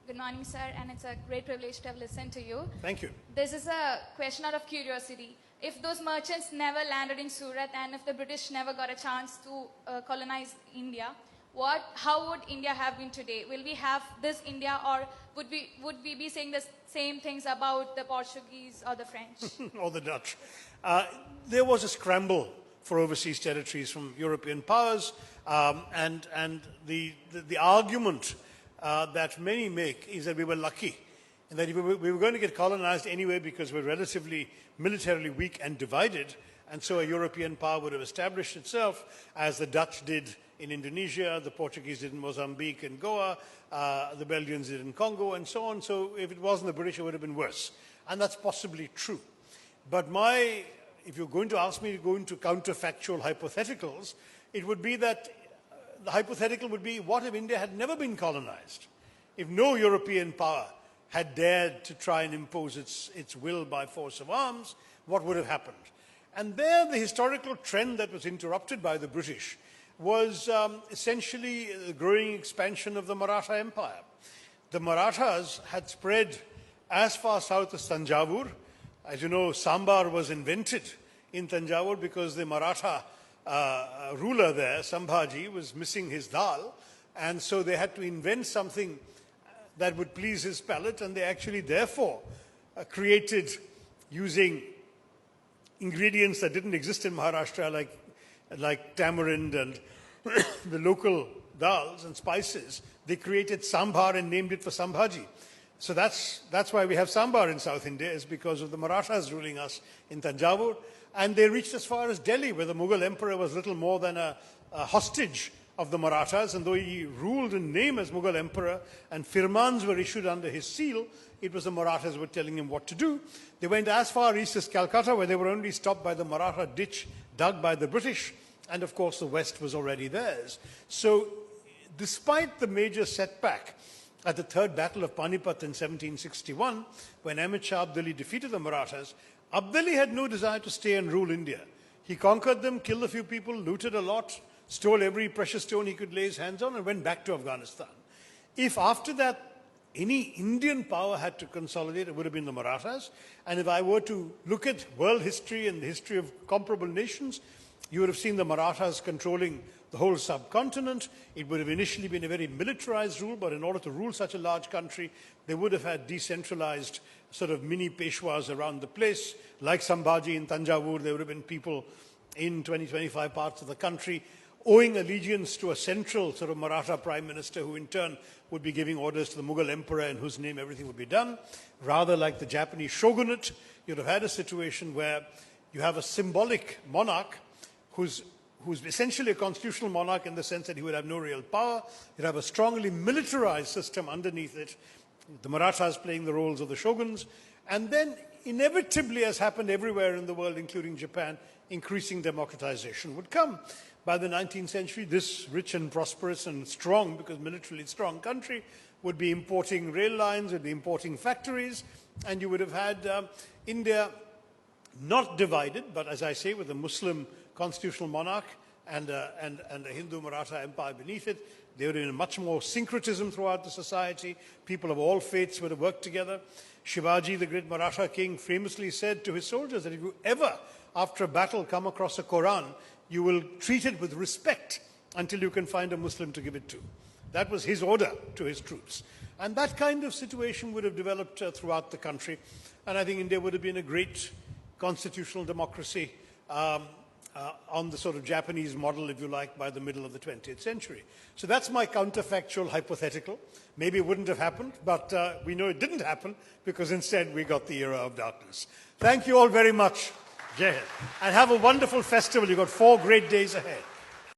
Good morning, sir, and it's a great privilege to have listened to you. Thank you. This is a question out of curiosity. If those merchants never landed in Surat and if the British never got a chance to colonize India, how would India have been today? Will we have this India, or would we be saying the same things about the Portuguese or the French? Or the Dutch. There was a scramble for overseas territories from European powers, and the argument that many make is that we were lucky, and that we were going to get colonized anyway because we're relatively militarily weak and divided, and so a European power would have established itself, as the Dutch did in Indonesia, the Portuguese did in Mozambique and Goa, the Belgians did in Congo, and so on. So if it wasn't the British, it would have been worse. And that's possibly true. But if you're going to ask me to go into counterfactual hypotheticals, it would be that the hypothetical would be, what if India had never been colonized? If no European power had dared to try and impose its will by force of arms, what would have happened? And there, the historical trend that was interrupted by the British was essentially the growing expansion of the Maratha Empire. The Marathas had spread as far south as Tanjavur. As you know, sambar was invented in Tanjavur because the Maratha ruler there, Sambhaji, was missing his dal, and so they had to invent something that would please his palate, and they actually therefore created, using ingredients that didn't exist in Maharashtra, like tamarind and the local dals and spices, they created sambar and named it for Sambhaji. So that's why we have sambar in South India, is because of the Marathas ruling us in Tanjavur. And they reached as far as Delhi, where the Mughal emperor was little more than a hostage of the Marathas. And though he ruled in name as Mughal emperor and firmans were issued under his seal, it was the Marathas who were telling him what to do. They went as far east as Calcutta, where they were only stopped by the Maratha ditch dug by the British. And of course, the West was already theirs. So despite the major setback at the Third Battle of Panipat in 1761, when Ahmed Shah Abdali defeated the Marathas, Abdali had no desire to stay and rule India. He conquered them, killed a few people, looted a lot, stole every precious stone he could lay his hands on, and went back to Afghanistan. If after that any Indian power had to consolidate, it would have been the Marathas. And if I were to look at world history and the history of comparable nations, you would have seen the Marathas controlling the whole subcontinent. It would have initially been a very militarized rule, but in order to rule such a large country, they would have had decentralized sort of mini Peshwas around the place. Like Sambhaji in Tanjavur, there would have been people in 20-25 parts of the country owing allegiance to a central sort of Maratha prime minister, who in turn would be giving orders to the Mughal emperor in whose name everything would be done. Rather like the Japanese shogunate, you'd have had a situation where you have a symbolic monarch who's essentially a constitutional monarch in the sense that he would have no real power. You'd have a strongly militarized system underneath it, the Marathas playing the roles of the shoguns, and then inevitably, as happened everywhere in the world, including Japan, increasing democratization would come. By the 19th century, this rich and prosperous and strong, because militarily strong country, would be importing rail lines, would be importing factories, and you would have had India not divided, but as I say, with a Muslim constitutional monarch and a Hindu Maratha empire beneath it. There would have been much more syncretism throughout the society. People of all faiths would have worked together. Shivaji, the great Maratha king, famously said to his soldiers that if you ever, after a battle, come across a Quran, you will treat it with respect until you can find a Muslim to give it to. That was his order to his troops. And that kind of situation would have developed throughout the country. And I think India would have been a great constitutional democracy on the sort of Japanese model, if you like, by the middle of the 20th century. So that's my counterfactual hypothetical. Maybe it wouldn't have happened, but we know it didn't happen because instead we got the era of darkness. Thank you all very much. Jai Hind. And have a wonderful festival. You've got 4 great days ahead.